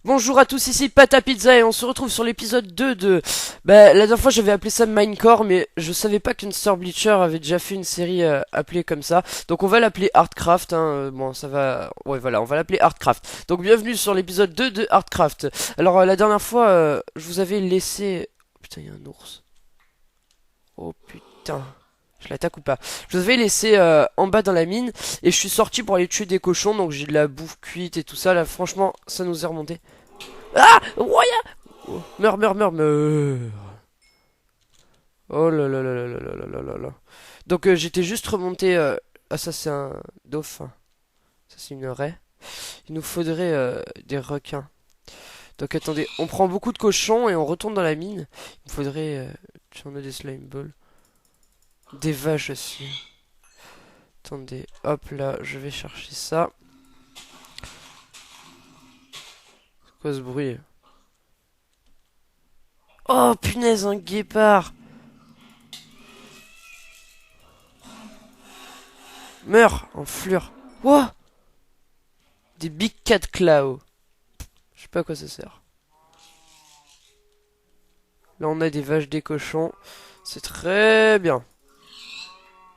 Bonjour à tous, ici Pata Pizza et on se retrouve sur l'épisode 2 de... la dernière fois j'avais appelé ça Minecore mais je savais pas qu'une Star Bleacher avait déjà fait une série appelée comme ça. Donc on va l'appeler Hardcraft, hein. Bon ça va... Ouais voilà, on va l'appeler Hardcraft. Donc bienvenue sur l'épisode 2 de Hardcraft. Alors la dernière fois je vous avais laissé... Putain, il y a un ours. Oh putain. Je l'attaque ou pas? Je vous avais laissé en bas dans la mine et je suis sorti pour aller tuer des cochons, donc j'ai de la bouffe cuite et tout ça. Là franchement ça nous est remonté. Ah, Roya. Oh, meurs, meurs, meurs, meurs. Oh là là là là là là là là là. Donc j'étais juste remonté. Ah ça c'est un dauphin. Ça c'est une raie. Il nous faudrait des requins. Donc attendez, on prend beaucoup de cochons et on retourne dans la mine. Il me faudrait... J'en ai des slime balls. Des vaches aussi. Attendez, hop là, je vais chercher ça. C'est quoi ce bruit? Oh punaise, un guépard. Meurs, enflure. What? Des Big Cat Claw. Je sais pas à quoi ça sert. Là on a des vaches, des cochons. C'est très bien.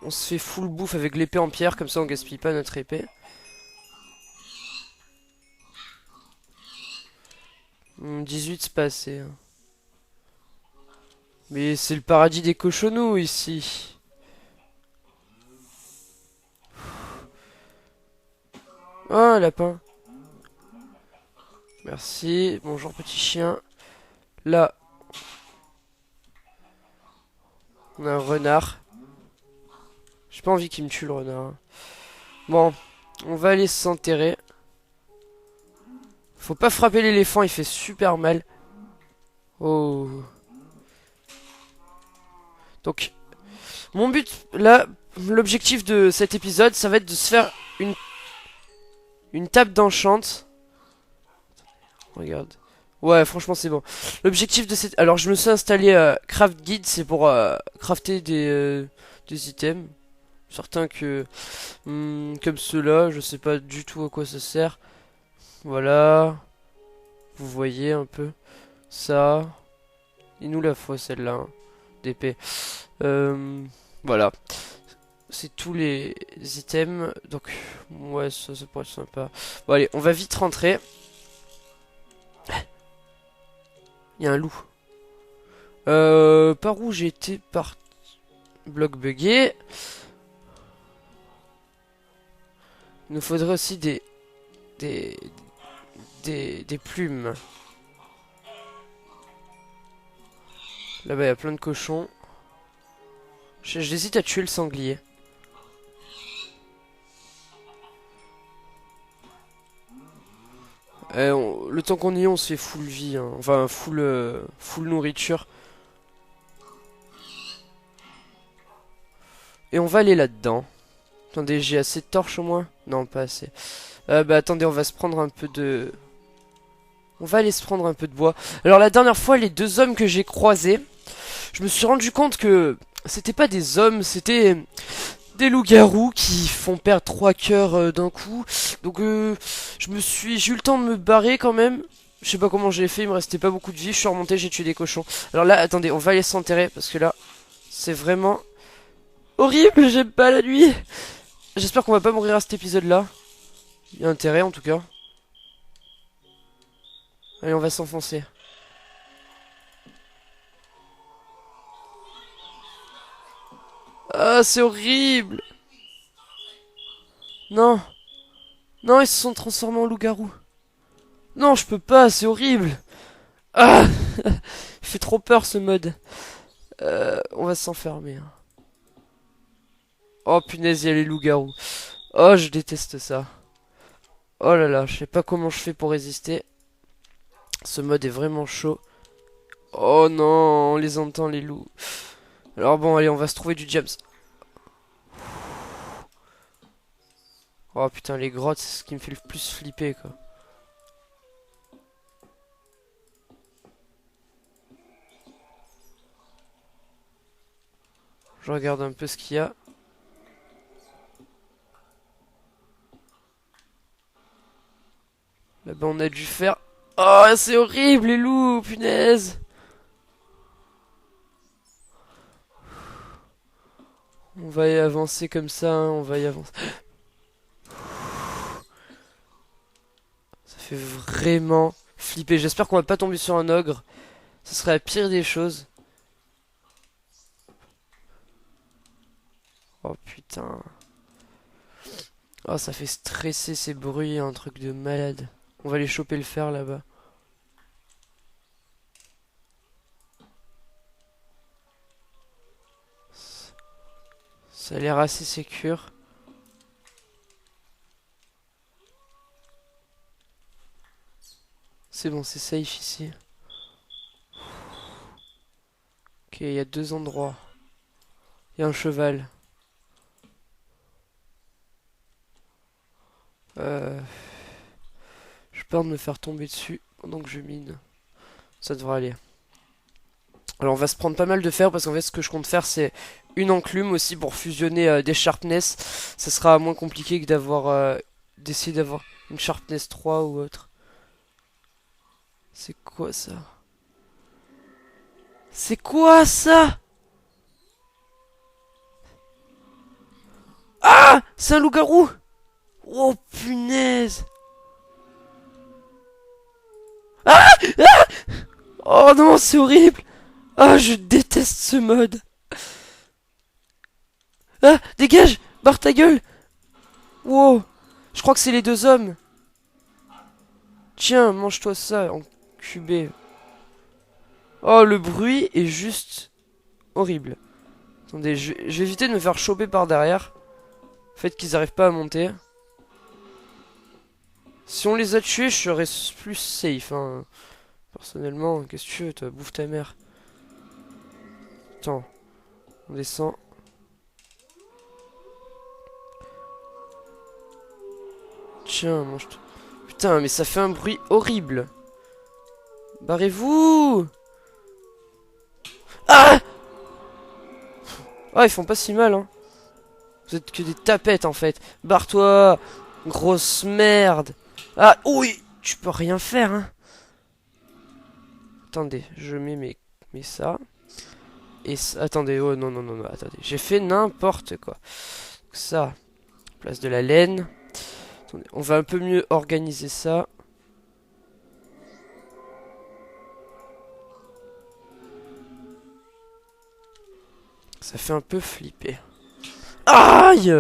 On se fait full bouffe avec l'épée en pierre, comme ça on gaspille pas notre épée. 18 c'est pas assez, hein. Mais c'est le paradis des cochonneaux ici. Oh lapin. Merci. Bonjour petit chien. Là, on a un renard. J'ai pas envie qu'il me tue le renard, hein. Bon, on va aller s'enterrer. Faut pas frapper l'éléphant, il fait super mal. Oh. Donc, mon but, là, l'objectif de cet épisode, ça va être de se faire une table d'enchant. Regarde. Ouais, franchement, c'est bon. L'objectif de cette... Alors, je me suis installé Craft Guide, c'est pour crafter des items. Certains que... comme ceux-là, je sais pas du tout à quoi ça sert. Voilà. Vous voyez un peu. Ça. Il nous la faut, celle-là, hein, d'épée. Voilà. C'est tous les items. Donc, ouais, ça pourrait être sympa. Bon, allez, on va vite rentrer. Il y a un loup. Par où j'étais par bloc buggé. Il nous faudrait aussi des, des plumes. Là-bas, il y a plein de cochons. J'hésite à tuer le sanglier. Le temps qu'on y est, on se fait full vie, hein. Enfin, full nourriture. Et on va aller là-dedans. Attendez, j'ai assez de torches au moins? Non, pas assez. Bah attendez, on va se prendre un peu de... On va aller se prendre un peu de bois. Alors la dernière fois, les deux hommes que j'ai croisés, je me suis rendu compte que c'était pas des hommes, c'était des loups-garous qui font perdre 3 cœurs d'un coup. Donc j'ai eu le temps de me barrer quand même. Je sais pas comment j'ai fait, il me restait pas beaucoup de vie. Je suis remonté, j'ai tué des cochons. Alors là, attendez, on va aller s'enterrer parce que là, c'est vraiment horrible. J'aime pas la nuit. J'espère qu'on va pas mourir à cet épisode-là. Il y a intérêt en tout cas. Allez, on va s'enfoncer. Ah, c'est horrible. Non. Non, ils se sont transformés en loup-garou. Non, je peux pas, c'est horrible. Ah. Il fait trop peur ce mode. On va s'enfermer, hein. Oh punaise, il y a les loups-garous. Oh, je déteste ça. Oh là là, je sais pas comment je fais pour résister. Ce mode est vraiment chaud. Oh non, on les entend les loups. Alors bon, allez, on va se trouver du James. Oh putain, les grottes, c'est ce qui me fait le plus flipper, quoi. Je regarde un peu ce qu'il y a. Là-bas, on a dû faire Oh, c'est horrible, les loups, punaise. On va y avancer comme ça, hein, on va y avancer. Ça fait vraiment flipper. J'espère qu'on va pas tomber sur un ogre. Ce serait la pire des choses. Oh putain. Oh, ça fait stresser ces bruits, un truc de malade. On va aller choper le fer là-bas. Ça a l'air assez sécure. C'est bon, c'est safe ici. Ok, il y a deux endroits. Il y a un cheval. J'ai peur de me faire tomber dessus pendant que je mine. Ça devrait aller. Alors on va se prendre pas mal de fer parce qu'en fait ce que je compte faire c'est une enclume aussi pour fusionner des sharpness. Ça sera moins compliqué que d'essayer d'avoir une sharpness 3 ou autre. C'est quoi ça? C'est quoi ça? Ah! C'est un loup-garou! Oh punaise! Ah! Ah! Oh non, c'est horrible! Ah, je déteste ce mode! Ah! Dégage! Barre ta gueule! Wow! Je crois que c'est les deux hommes! Tiens, mange-toi ça, enculé. Oh, le bruit est juste horrible. Attendez, je vais éviter de me faire choper par derrière. Fait qu'ils arrivent pas à monter. Si on les a tués, je serais plus safe, hein. Personnellement, qu'est-ce que tu veux, toi? Bouffe ta mère. Attends, on descend. Tiens, mange-toi. Putain, mais ça fait un bruit horrible. Barrez-vous! Ah! Ah, ils font pas si mal, hein. Vous êtes que des tapettes, en fait. Barre-toi! Grosse merde! Ah, oui! Tu peux rien faire, hein. Attendez, je mets mes ça. Et ça, attendez, oh non, non, non, non, attendez. J'ai fait n'importe quoi. Ça, place de la laine. Attendez, on va un peu mieux organiser ça. Ça fait un peu flipper. Aïe!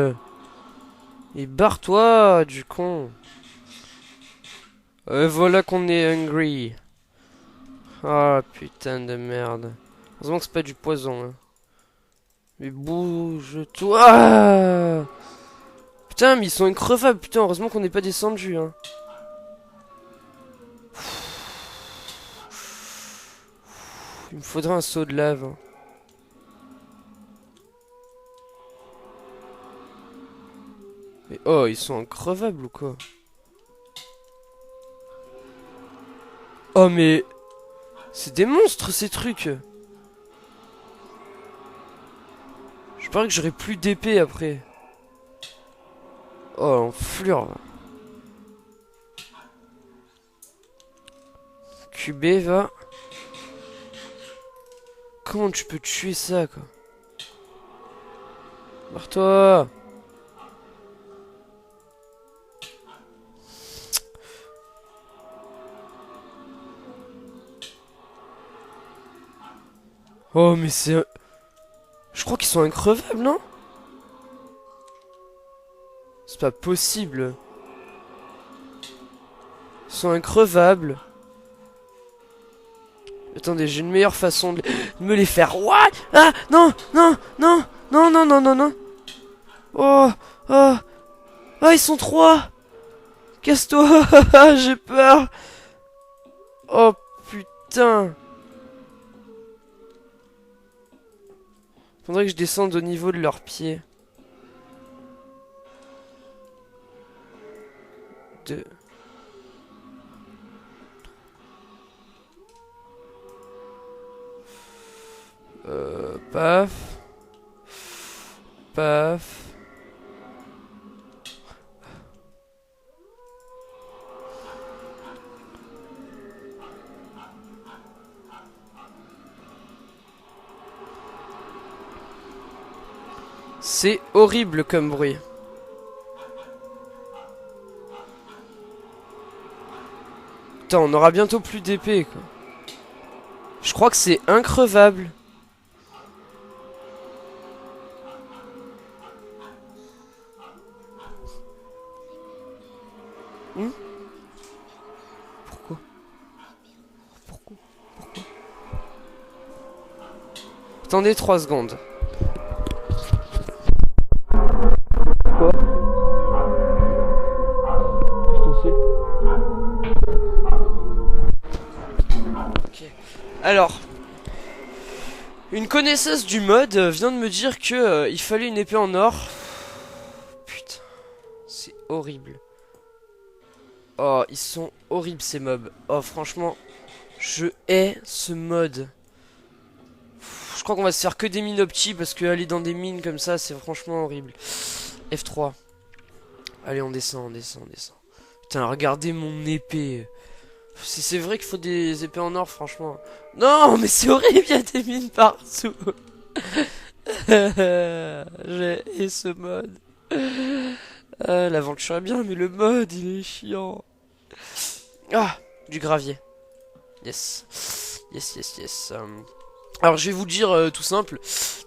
Et barre-toi, du con. Voilà qu'on est hungry. Ah, putain de merde. Heureusement que c'est pas du poison, hein. Mais bouge-toi! Putain, mais ils sont increvables, putain, heureusement qu'on n'est pas descendu, hein. Il me faudrait un seau de lave, hein. Mais oh, ils sont increvables ou quoi? Oh, mais... C'est des monstres, ces trucs! Je parie que j'aurai plus d'épée après. Oh, l'enflure. QB, va. Comment tu peux tuer ça, quoi? Barre-toi! Oh, mais c'est... Je crois qu'ils sont increvables, non? C'est pas possible. Ils sont increvables. Attendez, j'ai une meilleure façon de me les faire. What? Ah, non, non, non, non, non, non, non, non. Oh, oh, ah, ils sont trois. Casse-toi, j'ai peur. Oh, putain. Faudrait que je descende au niveau de leurs pieds. Deux. Paf. Paf. C'est horrible comme bruit. Putain, on aura bientôt plus d'épée, quoi. Je crois que c'est increvable. Pourquoi? Pourquoi? Attendez 3 secondes. Quoi? Ok. Alors, une connaisseuse du mode vient de me dire que il fallait une épée en or. Putain, c'est horrible. Oh, ils sont horribles ces mobs. Oh, franchement, je hais ce mode. Je crois qu'on va se faire que des mines opti parce que aller dans des mines comme ça, c'est franchement horrible. F3. Allez, on descend, on descend, on descend. Putain, regardez mon épée. C'est vrai qu'il faut des épées en or, franchement. Non, mais c'est horrible, il y a des mines partout. J'ai hais ce mode. L'aventure est bien, mais le mode, il est chiant. Ah, du gravier. Yes. Yes, yes, yes. Alors, je vais vous dire tout simple.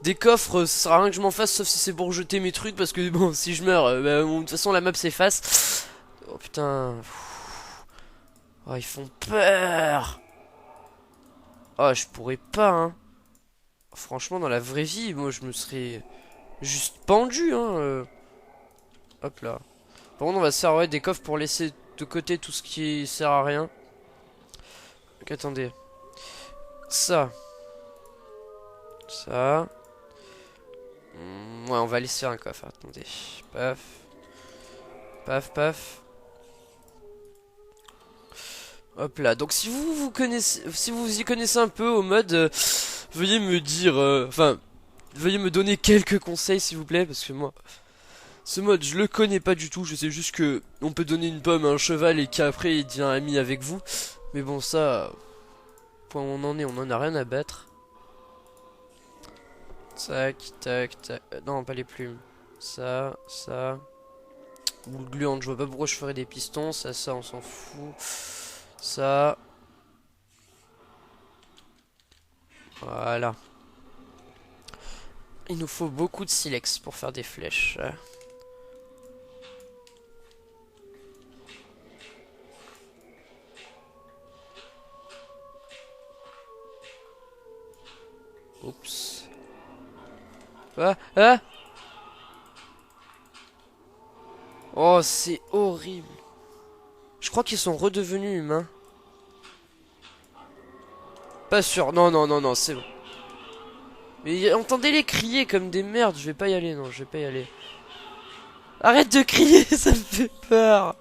Des coffres, ça sert à rien que je m'en fasse, sauf si c'est pour jeter mes trucs, parce que bon, si je meurs, bah, bon, de toute façon, la map s'efface. Oh putain. Oh, ils font peur. Oh, je pourrais pas, hein. Franchement, dans la vraie vie, moi, je me serais juste pendu, hein. Hop là. Par contre, on va se faire ouais, des coffres pour laisser de côté tout ce qui sert à rien. Donc, attendez. Ça. Ça. Ouais, on va laisser un coffre. Attendez. Paf. Paf, paf. Hop là. Donc, si vous connaissez, si vous y connaissez un peu au mode, veuillez me dire, enfin, veuillez me donner quelques conseils, s'il vous plaît, parce que moi, ce mode, je le connais pas du tout. Je sais juste que on peut donner une pomme à un cheval et qu'après il devient ami avec vous. Mais bon, ça, point où on en est, on en a rien à battre. Tac, tac, tac. Non, pas les plumes. Ça, ça. Boule gluante, je vois pas pourquoi je ferais des pistons. Ça, on s'en fout. Ça. Voilà. Il nous faut beaucoup de silex pour faire des flèches. Oups. Ah, ah. Oh, c'est horrible. Je crois qu'ils sont redevenus humains. Pas sûr. Non, non, non, non, c'est bon. Mais entendez-les crier comme des merdes. Je vais pas y aller, non, je vais pas y aller. Arrête de crier, ça me fait peur.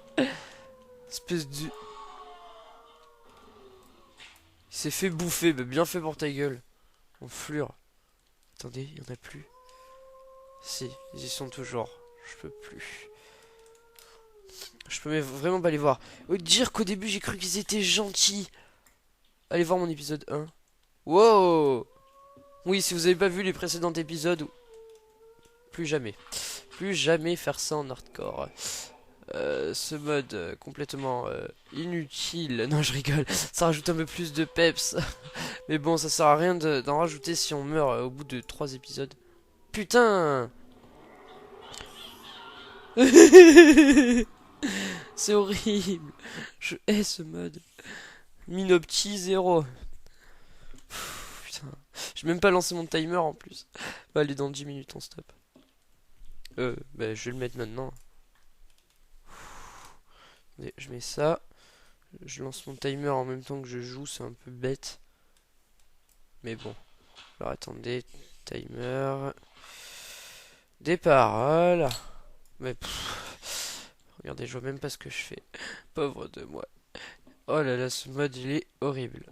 Espèce de... Il s'est fait bouffer, bah bien fait pour ta gueule. Enflure. Attendez, il y en a plus. Si, ils y sont toujours. Je peux plus. Je peux vraiment pas les voir. Au dire qu'au début j'ai cru qu'ils étaient gentils. Allez voir mon épisode 1. Wow. Oui, si vous avez pas vu les précédents épisodes, plus jamais. Plus jamais faire ça en hardcore. Ce mode complètement inutile. Non, je rigole. Ça rajoute un peu plus de peps. Mais bon, ça sert à rien d'en rajouter si on meurt au bout de 3 épisodes. Putain. C'est horrible. Je hais ce mode. Minopti 0. Putain. J'ai même pas lancé mon timer en plus. Bah, allez, dans 10 minutes, on stop. Bah, je vais le mettre maintenant. Je mets ça. Je lance mon timer en même temps que je joue, c'est un peu bête. Mais bon. Alors attendez, timer. Départ, voilà. Mais regardez, je vois même pas ce que je fais. Pauvre de moi. Oh là là, ce mode il est horrible.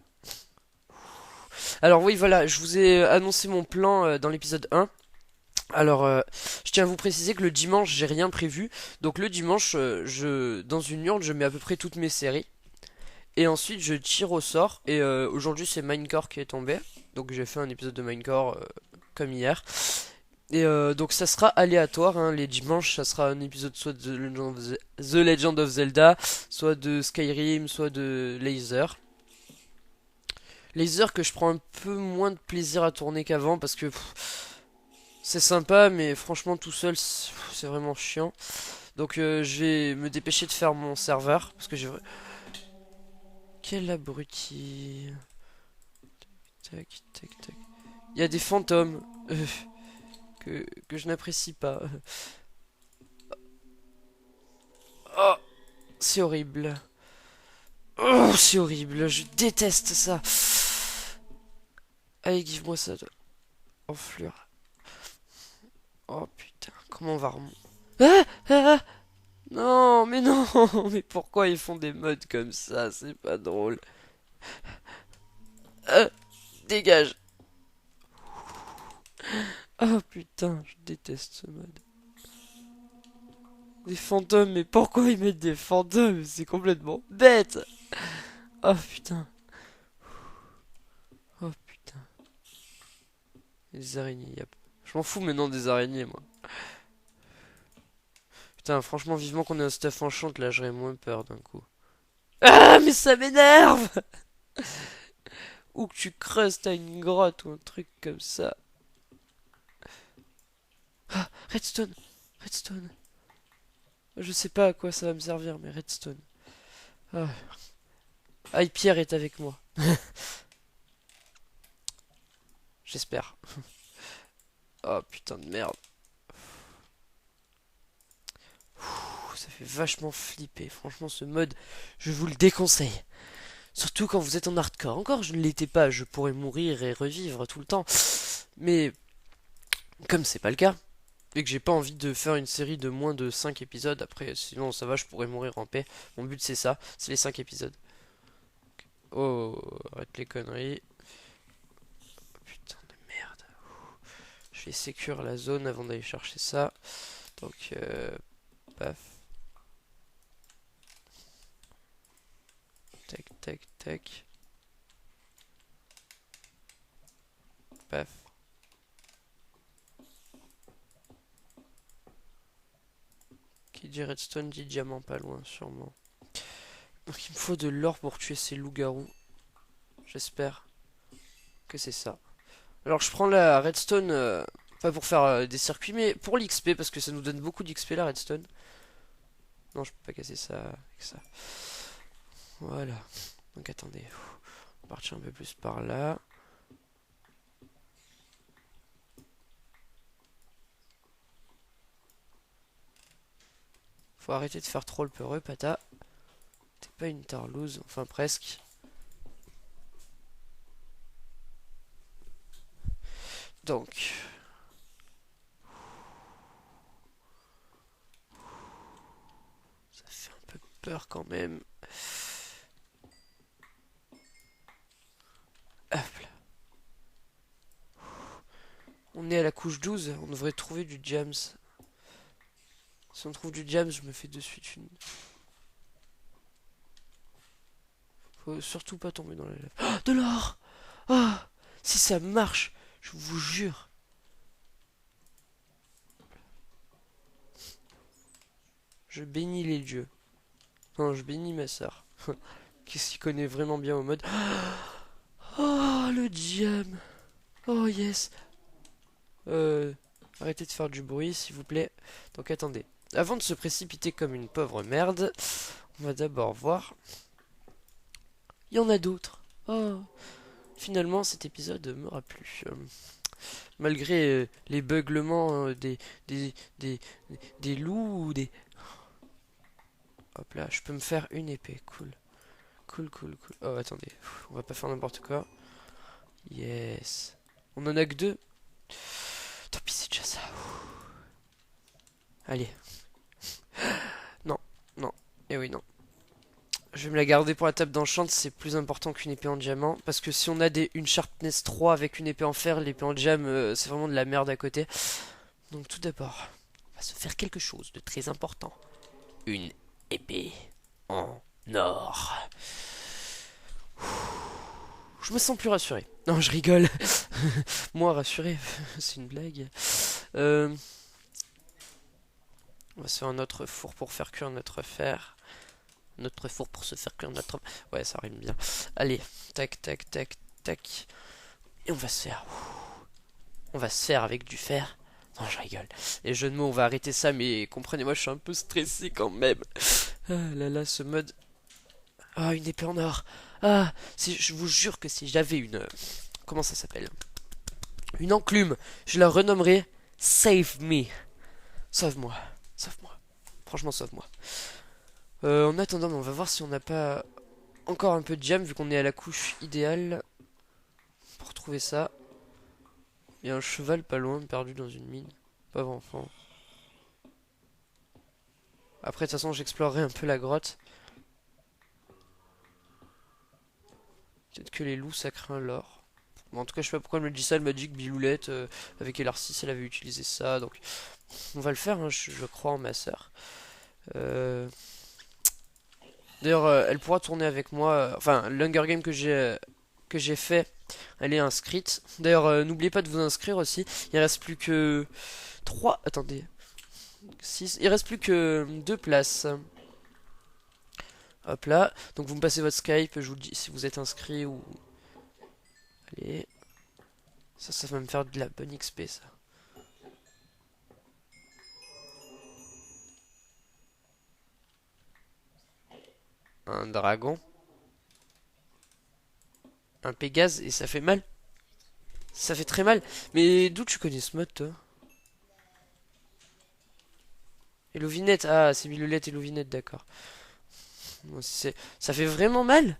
Alors oui, voilà, je vous ai annoncé mon plan dans l'épisode 1. Alors, je tiens à vous préciser que le dimanche, j'ai rien prévu. Donc le dimanche, dans une urne, je mets à peu près toutes mes séries. Et ensuite, je tire au sort. Et aujourd'hui, c'est Minecore qui est tombé. Donc j'ai fait un épisode de Minecore comme hier. Et donc ça sera aléatoire, hein. Les dimanches, ça sera un épisode soit de The Legend of Zelda, soit de Skyrim, soit de Laser. Laser que je prends un peu moins de plaisir à tourner qu'avant parce que c'est sympa, mais franchement tout seul, c'est vraiment chiant. Donc je vais me dépêcher de faire mon serveur parce que j'ai... Quel abruti. Tac, tac, tac. Il y a des fantômes que je n'apprécie pas. Oh, c'est horrible. Oh, c'est horrible. Je déteste ça. Allez, give-moi ça. Enflure. Oh putain, comment on va remonter? Ah, ah, ah. Non, mais non. Mais pourquoi ils font des modes comme ça? C'est pas drôle. Ah, dégage. Oh putain, je déteste ce mode. Des fantômes, mais pourquoi ils mettent des fantômes? C'est complètement bête. Oh putain. Oh putain. Les araignées, yep. Je m'en fous maintenant des araignées, moi. Putain, franchement, vivement qu'on ait un stuff enchant, là, j'aurais moins peur d'un coup. Ah, mais ça m'énerve. Ou que tu creuses, t'as une grotte ou un truc comme ça. Ah, redstone. Redstone. Je sais pas à quoi ça va me servir, mais redstone. Ah, ah Pierre est avec moi. J'espère. Oh putain de merde. Ça fait vachement flipper. Franchement, ce mode, je vous le déconseille. Surtout quand vous êtes en hardcore. Encore, je ne l'étais pas. Je pourrais mourir et revivre tout le temps. Mais, comme c'est pas le cas, et que j'ai pas envie de faire une série de moins de 5 épisodes, après, sinon ça va, je pourrais mourir en paix. Mon but, c'est ça. C'est les 5 épisodes. Oh, arrête les conneries. Putain de merde. Je vais sécure la zone avant d'aller chercher ça. Donc, paf. Tac, tac, tac. Paf. Qui dit redstone dit diamant pas loin, sûrement. Donc il me faut de l'or pour tuer ces loups-garous. J'espère que c'est ça. Alors je prends la redstone, pas pour faire des circuits, mais pour l'XP, parce que ça nous donne beaucoup d'XP la redstone. Non, je peux pas casser ça avec ça. Voilà. Donc attendez. On va partir un peu plus par là. Faut arrêter de faire trop le peureux, pata. T'es pas une tarlouse, enfin presque. Donc. Ça fait un peu peur quand même. Hop là. On est à la couche 12, on devrait trouver du jams. Si on trouve du jams, je me fais de suite une... Faut surtout pas tomber dans la lave. Oh, de l'or. Ah, si ça marche, je vous jure. Je bénis les dieux. Non, je bénis ma soeur. Qu'est-ce qu'il connaît vraiment bien au mode. Oh, le jam. Oh, yes. Arrêtez de faire du bruit, s'il vous plaît. Donc, attendez. Avant de se précipiter comme une pauvre merde, on va d'abord voir. Il y en a d'autres. Oh. Finalement, cet épisode m'aura plu. Malgré les beuglements des loups ou des... Hop là, je peux me faire une épée. Cool. Cool, cool, cool. Oh, attendez. On va pas faire n'importe quoi. Yes. On en a que deux. Tant pis, c'est déjà ça. Allez. Non, non. Eh oui, non. Je vais me la garder pour la table d'enchant, c'est plus important qu'une épée en diamant. Parce que si on a une sharpness 3 avec une épée en fer, l'épée en diam, c'est vraiment de la merde à côté. Donc tout d'abord, on va se faire quelque chose de très important. Une épée en or. Je me sens plus rassuré. Non, je rigole. Moi, rassuré, c'est une blague. Euh, on va se faire un autre four pour faire cuire notre fer. Notre four pour se faire cuire notre... Ouais, ça rime bien. Allez, tac, tac, tac, tac. Et on va se faire... On va se faire avec du fer. Non, je rigole. Les jeux de mots, on va arrêter ça, mais comprenez-moi, je suis un peu stressé quand même. Ah là là, ce mode... Ah, une épée en or. Ah, si, je vous jure que si j'avais une... Comment ça s'appelle? Une enclume. Je la renommerais Save Me. Sauve-moi. Sauve-moi. Franchement, sauve-moi. En attendant, on va voir si on n'a pas encore un peu de jam, vu qu'on est à la couche idéale. Pour trouver ça. Il y a un cheval pas loin, perdu dans une mine. Pauvre enfant. Après, de toute façon, j'explorerai un peu la grotte. Peut-être que les loups, ça craint l'or. Bon, en tout cas, je sais pas pourquoi elle me dit ça, elle m'a dit que Biloulette, avec Elarcis, elle avait utilisé ça. Donc, on va le faire, hein, je crois en ma sœur. D'ailleurs, elle pourra tourner avec moi. Enfin, l'Hunger Game que j'ai fait, elle est inscrite. D'ailleurs, n'oubliez pas de vous inscrire aussi. Il reste plus que 3. Attendez. 6. Il reste plus que 2 places. Hop là. Donc vous me passez votre Skype, je vous le dis si vous êtes inscrit ou... Allez. Ça va me faire de la bonne XP, ça. Un dragon. Un Pégase, et ça fait mal. Ça fait très mal. Mais d'où tu connais ce mode, toi? Et Louvinette. Ah, c'est Biloulette et Louvinette, d'accord. Bon, ça fait vraiment mal?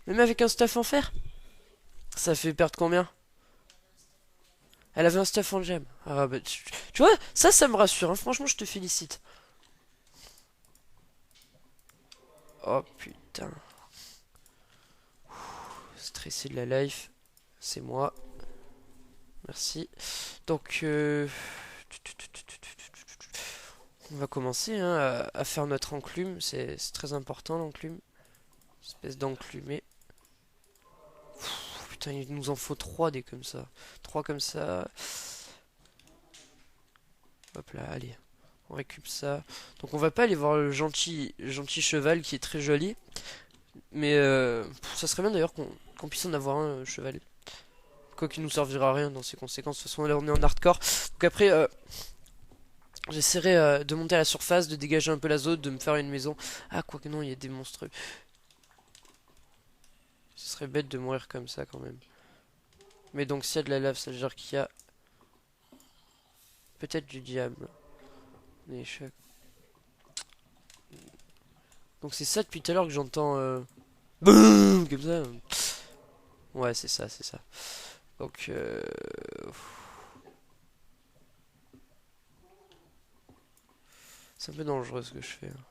Même avec un stuff en fer? Ça fait perdre combien? Elle avait un stuff en gemme. Ah bah tu vois, ça me rassure, hein. Franchement, je te félicite. Oh putain. Stressé de la life. C'est moi. Merci. Donc, on va commencer hein, à faire notre enclume. C'est très important l'enclume. Espèce d'enclumé. Putain, il nous en faut 3 des comme ça. 3 comme ça. Hop là, allez. On récupère ça. Donc on va pas aller voir le gentil cheval qui est très joli. Mais ça serait bien d'ailleurs qu'on puisse en avoir un cheval. Quoi qu'il nous servira à rien dans ses conséquences. De toute façon là on est en hardcore. Donc après j'essaierai de monter à la surface, de dégager un peu la zone, de me faire une maison. Ah quoique non il y a des monstres. Ce serait bête de mourir comme ça quand même. Mais donc s'il y a de la lave ça veut dire qu'il y a peut-être du diable. Mais donc c'est ça depuis tout à l'heure que j'entends boum comme ça. Ouais c'est ça, c'est ça. Donc c'est un peu dangereux ce que je fais, hein.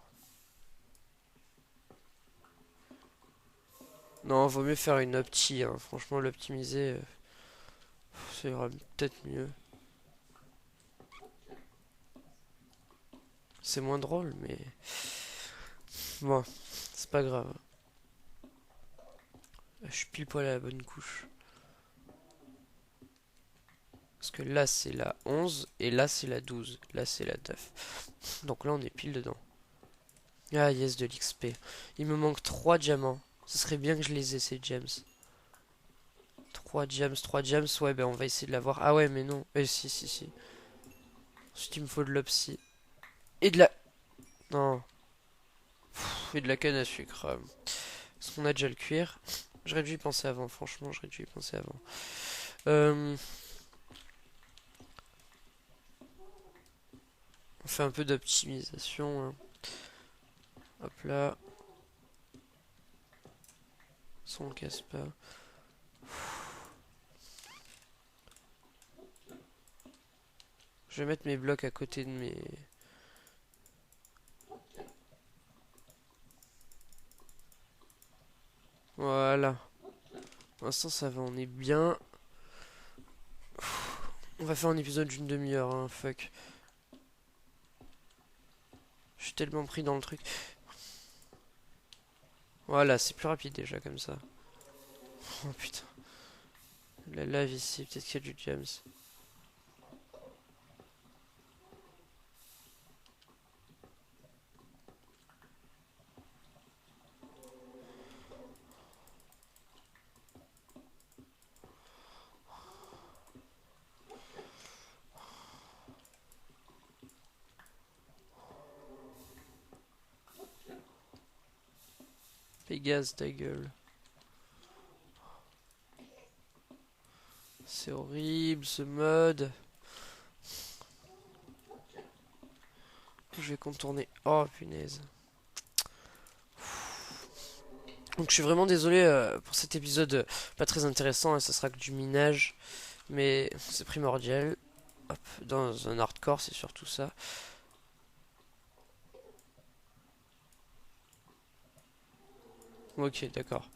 Non, vaut mieux faire une opti, hein. Franchement, l'optimiser, ça ira peut-être mieux. C'est moins drôle, mais... Bon, c'est pas grave. Je suis pile poil à la bonne couche. Parce que là, c'est la 11, et là, c'est la 12. Là, c'est la 9. Donc là, on est pile dedans. Ah, yes, de l'XP. Il me manque 3 diamants. Ce serait bien que je les ai, ces gems. 3 gems, 3 gems. Ouais, ben on va essayer de l'avoir. Ah ouais, mais non. Si, si, si. Ensuite, il me faut de l'opsie. Et de la... Non. Et de la canne à sucre. Parce qu'on a déjà le cuir. J'aurais dû y penser avant, franchement, j'aurais dû y penser avant. On fait un peu d'optimisation, hein. Hop là. Ça on le casse pas. Je vais mettre mes blocs à côté de mes... Voilà. Pour l'instant ça va, on est bien. On va faire un épisode d'une demi-heure, hein, fuck. Je suis tellement pris dans le truc. Voilà, c'est plus rapide déjà comme ça. Oh putain. La lave ici, peut-être qu'il y a du James. Pégase, ta gueule. C'est horrible ce mode. Je vais contourner. Oh punaise. Donc je suis vraiment désolé pour cet épisode pas très intéressant, hein, ça sera que du minage. Mais c'est primordial. Hop, dans un hardcore c'est surtout ça. Ok, d'accord.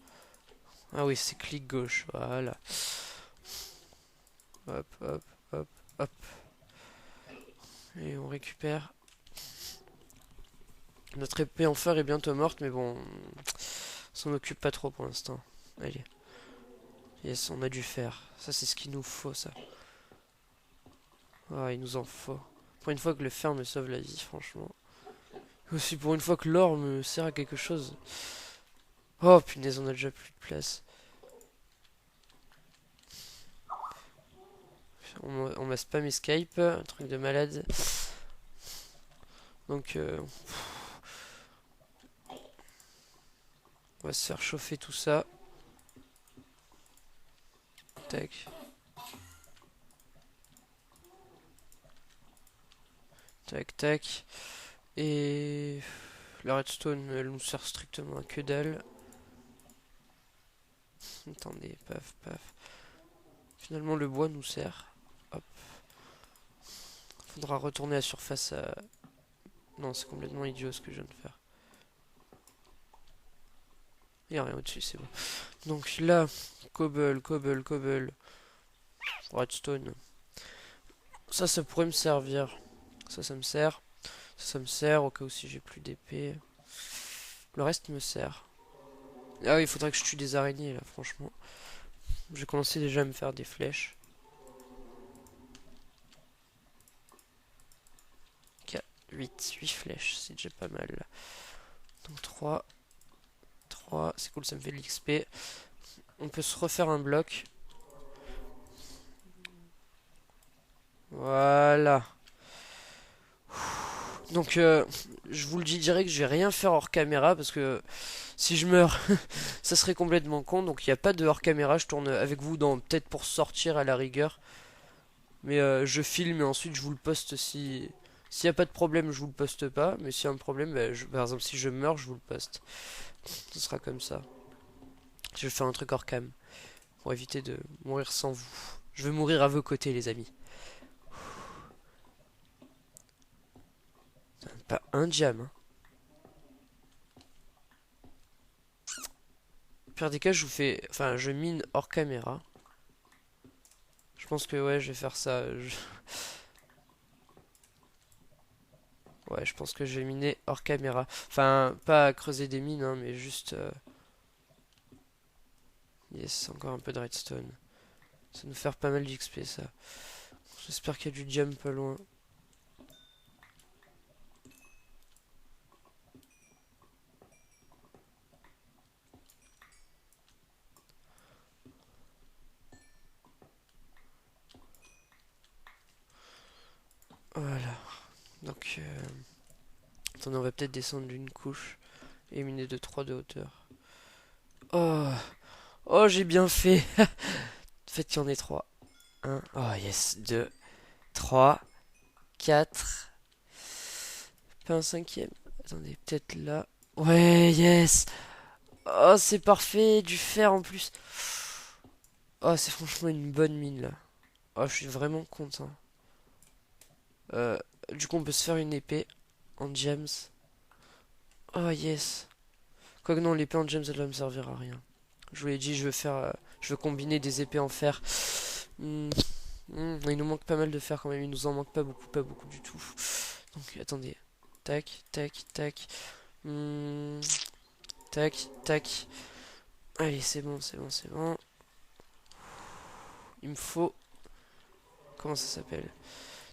Ah oui, c'est clic gauche, voilà. Hop, hop, hop, hop. Et on récupère. Notre épée en fer est bientôt morte, mais bon, on s'en occupe pas trop pour l'instant. Allez. Yes, on a du fer. Ça, c'est ce qu'il nous faut, ça. Ah, il nous en faut. Pour une fois que le fer me sauve la vie, franchement. Aussi pour une fois que l'or me sert à quelque chose. Oh, punaise, on a déjà plus de place. On m'a spam escape, un truc de malade. Donc, on va se faire chauffer tout ça. Tac. Tac, tac. Et la redstone, elle nous sert strictement à que dalle. Attendez, paf, paf. Finalement, le bois nous sert. Hop. Faudra retourner à la surface à... Non, c'est complètement idiot ce que je viens de faire. Il n'y a rien au-dessus, c'est bon. Donc là, cobble, cobble, cobble. Redstone. Ça pourrait me servir. Ça me sert. Ça me sert au cas où si j'ai plus d'épée. Le reste me sert. Ah oui, il faudrait que je tue des araignées là, franchement. Je vais commencer déjà à me faire des flèches. 4, 8 flèches, c'est déjà pas mal. Donc 3, c'est cool, ça me fait de l'XP. On peut se refaire un bloc. Voilà. Donc je vous le dis direct, je vais rien faire hors caméra parce que si je meurs, ça serait complètement con. Donc il n'y a pas de hors caméra, je tourne avec vous dans peut-être pour sortir à la rigueur. Mais je filme et ensuite je vous le poste si... S'il n'y a pas de problème, je vous le poste pas. Mais s'il y a un problème, bah, par exemple si je meurs, je vous le poste. Ce sera comme ça. Je vais faire un truc hors cam. Pour éviter de mourir sans vous. Je vais mourir à vos côtés les amis. Pas un diam. Hein. Pire des cas, je vous fais... Enfin, je mine hors caméra. Je pense que ouais, je vais faire ça. Ouais, je pense que je vais miner hors caméra. Enfin, pas creuser des mines, hein, mais juste... Yes, encore un peu de redstone. Ça va nous faire pas mal d'XP, ça. J'espère qu'il y a du diam pas loin. Voilà. Donc, attendez, on va peut-être descendre d'une couche et miner de 3 de hauteur. Oh, oh, j'ai bien fait. Faites qu'il y en ait 3. 1, oh yes, 2, 3, 4. Pas un cinquième. Attendez, peut-être là. Ouais, yes. Oh, c'est parfait, du fer en plus. Oh, c'est franchement une bonne mine là. Oh, je suis vraiment content. Euh, du coup, on peut se faire une épée en gems. Oh, yes. Quoique non, l'épée en gems, elle va me servir à rien. Je vous l'ai dit, je veux faire, je veux combiner des épées en fer. Il nous manque pas mal de fer quand même. Il nous en manque pas beaucoup du tout. Donc, attendez. Tac, tac, tac. Tac, tac. Allez, c'est bon, c'est bon, c'est bon. Il me faut... Comment ça s'appelle?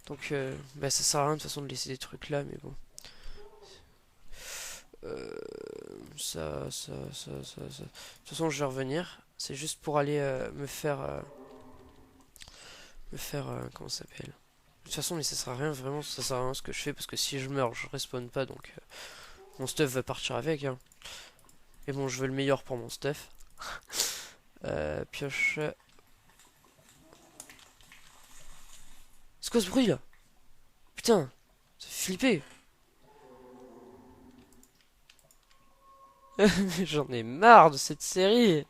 Donc, bah, ça sert à rien de toute façon de laisser des trucs là, mais bon. Ça. De toute façon, je vais revenir. C'est juste pour aller me faire... comment ça s'appelle? De toute façon, mais ça sert à rien, vraiment, ça sert à rien ce que je fais, parce que si je meurs, je respawn pas, donc mon stuff va partir avec. Hein. Et bon, je veux le meilleur pour mon stuff. Pioche. C'est quoi ce bruit là? Putain, ça fait flipper. J'en ai marre de cette série.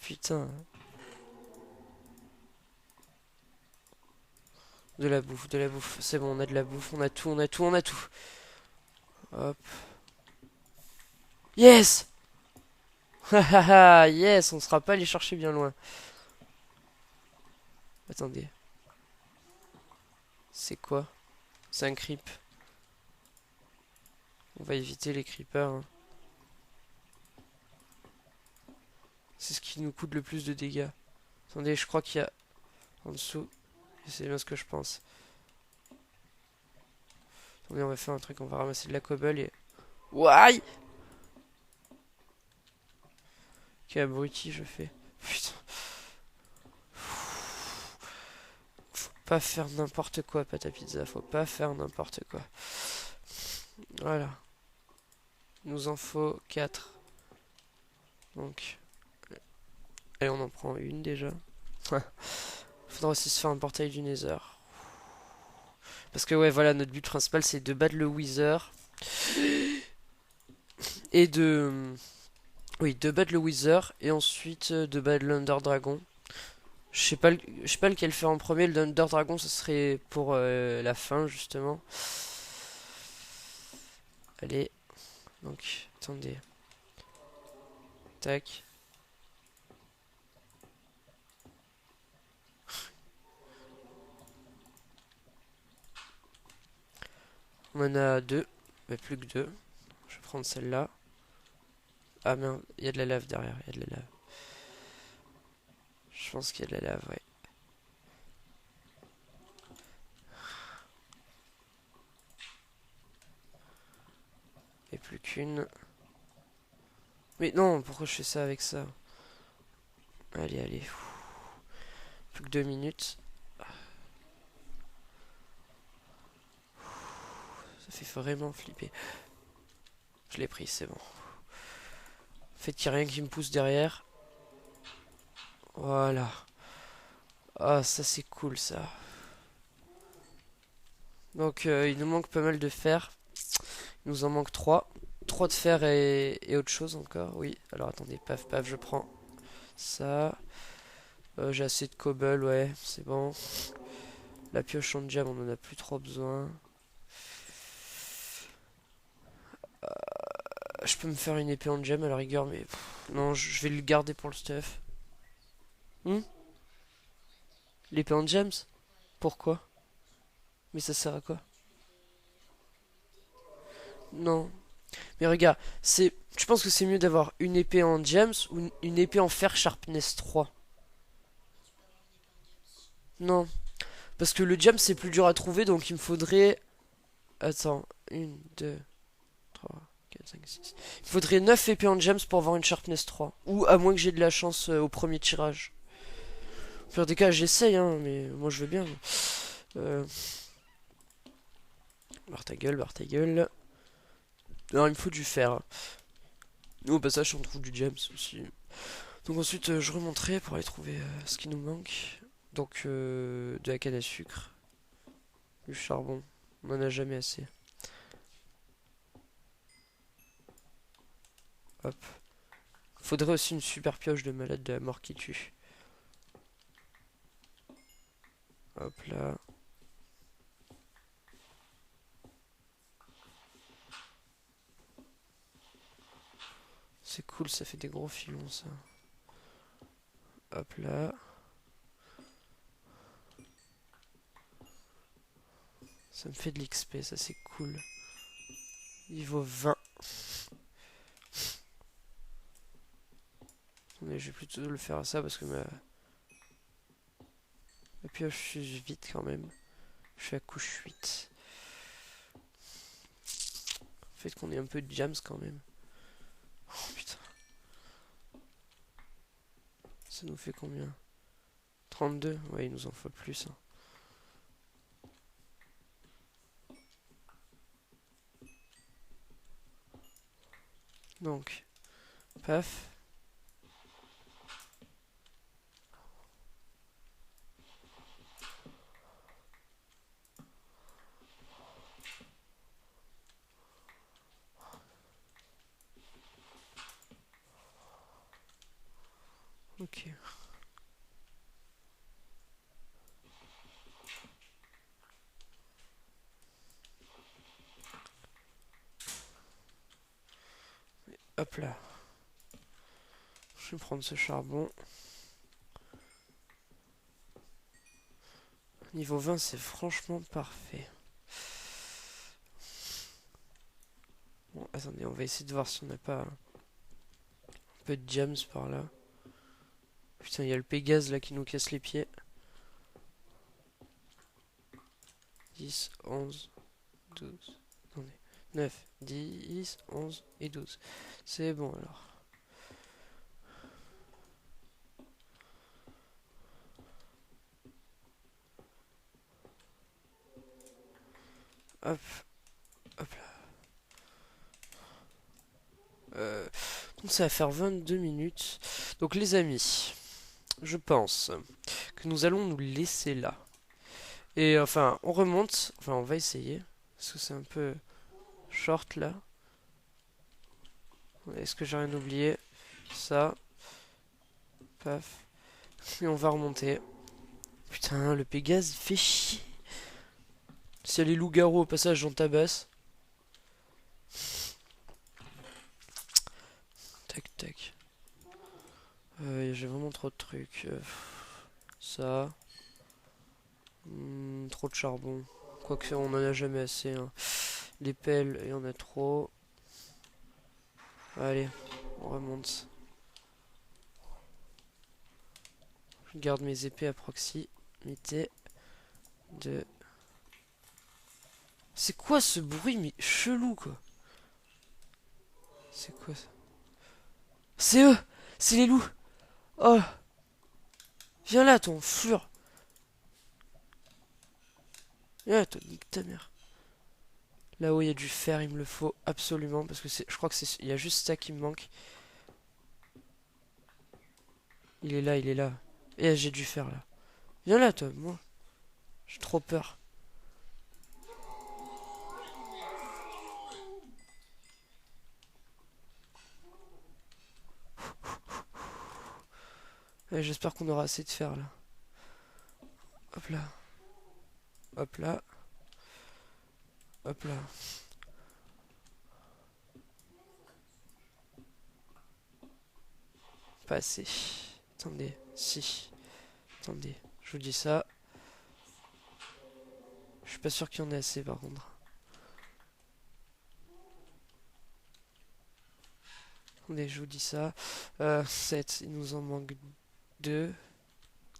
Putain. De la bouffe, de la bouffe. C'est bon, on a de la bouffe, on a tout, on a tout, on a tout. Hop. Yes! Hahaha, yes, on sera pas allé chercher bien loin. Attendez. C'est quoi? C'est un creep. On va éviter les creepers. Hein. C'est ce qui nous coûte le plus de dégâts. Attendez, je crois qu'il y a en dessous. C'est bien ce que je pense. Attendez, on va faire un truc. On va ramasser de la cobble et... Wouaille! Quel abruti je fais. Putain. Faut pas faire n'importe quoi, pâte à pizza. Faut pas faire n'importe quoi. Voilà. Il nous en faut 4. Donc... Allez, on en prend une déjà. Faudra aussi se faire un portail du Nether. Parce que ouais, voilà, notre but principal c'est de battre le Wither. Et de... Oui, de battre le Wither et ensuite de battre l'Under Dragon. Je sais pas lequel faire en premier. Le Under Dragon, ce serait pour la fin, justement. Allez. Donc, attendez. Tac. On en a deux. Mais plus que deux. Je vais prendre celle-là. Ah merde, il y a de la lave derrière. Il y a de la lave. Je pense qu'il y a de la lave, ouais. Et plus qu'une. Mais non, pourquoi je fais ça avec ça? Allez, allez. Plus que 2 minutes. Ça fait vraiment flipper. Je l'ai pris, c'est bon. Fait qu'il n'y a rien qui me pousse derrière. Voilà. Ah, ça c'est cool ça. Donc il nous manque pas mal de fer. Il nous en manque 3. 3 de fer et autre chose encore. Oui. Alors attendez, paf paf, je prends ça. J'ai assez de cobble, ouais, c'est bon. La pioche en diam, on en a plus trop besoin. Je peux me faire une épée en gemme à la rigueur, mais non, je vais le garder pour le stuff. L'épée en gems? Pourquoi? Mais ça sert à quoi? Non. Mais regarde, c'est. Tu penses que c'est mieux d'avoir une épée en gems ou une épée en fer sharpness 3? Non. Parce que le gem c'est plus dur à trouver, donc il me faudrait. Attends, une, 2, 3, 4, 5, 6. Il me faudrait 9 épées en gems pour avoir une sharpness 3. Ou à moins que j'ai de la chance au premier tirage. Au pire des cas, j'essaye, hein, mais moi je veux bien. Barre ta gueule, barre ta gueule. Alors il me faut du fer. Nous au passage on trouve du gems aussi. Donc ensuite je remonterai pour aller trouver ce qui nous manque. Donc de la canne à sucre. Du charbon. On en a jamais assez. Hop. Faudrait aussi une super pioche de malade de la mort qui tue. Hop là. C'est cool, ça fait des gros filons ça. Hop là. Ça me fait de l'XP, ça c'est cool. Niveau 20. Mais je vais plutôt le faire à ça parce que ma pioche use vite quand même. Je suis à couche 8. Fait qu'on ait un peu de jams quand même. Oh putain. Ça nous fait combien? 32? Ouais, il nous en faut plus. Hein. Donc, Paf. Ok. Hop là. Je vais prendre ce charbon. Niveau 20, c'est franchement parfait. Bon, attendez, on va essayer de voir si on n'a pas un peu de gems par là. Putain, il y a le Pégase là qui nous casse les pieds. 10, 11, 12. Attendez. 9, 10, 11 et 12. C'est bon alors. Hop. Hop là. Donc ça va faire 22 minutes. Donc les amis, je pense que nous allons nous laisser là. Et enfin, on remonte. Enfin, on va essayer. Parce que c'est un peu short là. Est-ce que j'ai rien oublié? Ça. Paf. Et on va remonter. Putain, le Pégase, il fait chier. S'il y a les loups-garous au passage, j'en tabasse. Tac, tac. J'ai vraiment trop de trucs. Ça. Trop de charbon. Quoique on en a jamais assez. Hein. Les pelles, il y en a trop. Allez, on remonte. Je garde mes épées à proximité de... C'est quoi ce bruit, mais chelou quoi. C'est quoi ça? C'est eux! C'est les loups! Oh! Viens là, ton fur! Viens là, toi, nique ta mère. Là-haut, il y a du fer, il me le faut absolument. Parce que je crois que c'est... Il y a juste ça qui me manque. Il est là, il est là. Et j'ai du fer là. Viens là, toi, moi. J'ai trop peur. Ouais, j'espère qu'on aura assez de fer là. Hop là. Hop là. Hop là. Pas assez. Attendez. Si. Attendez. Je vous dis ça. Je suis pas sûr qu'il y en ait assez par contre. Attendez, je vous dis ça. 7. Il nous en manque 2.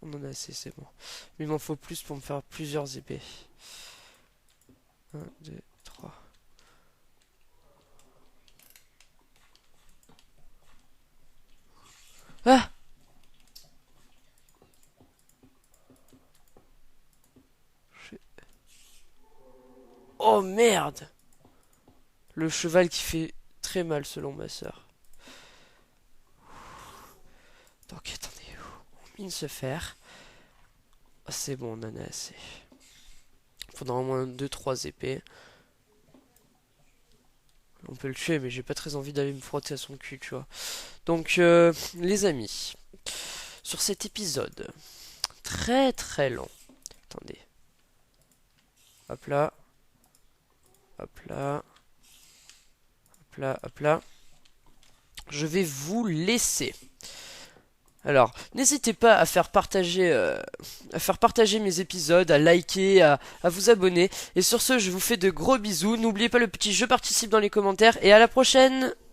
On en a assez, c'est bon. Mais il m'en faut plus pour me faire plusieurs épées. 1, 2, 3. Ah! Oh merde! Le cheval qui fait très mal selon ma soeur. Donc attendez, on mine ce fer. Oh, c'est bon, on en a assez. Il faudra au moins 2-3 épées. On peut le tuer, mais j'ai pas très envie d'aller me frotter à son cul, tu vois. Donc, les amis, sur cet épisode très très long. Attendez. Hop là. Hop là. Hop là, hop là. Je vais vous laisser. Alors, n'hésitez pas à faire partager mes épisodes, à liker, à vous abonner. Et sur ce, je vous fais de gros bisous. N'oubliez pas le petit je participe dans les commentaires. Et à la prochaine!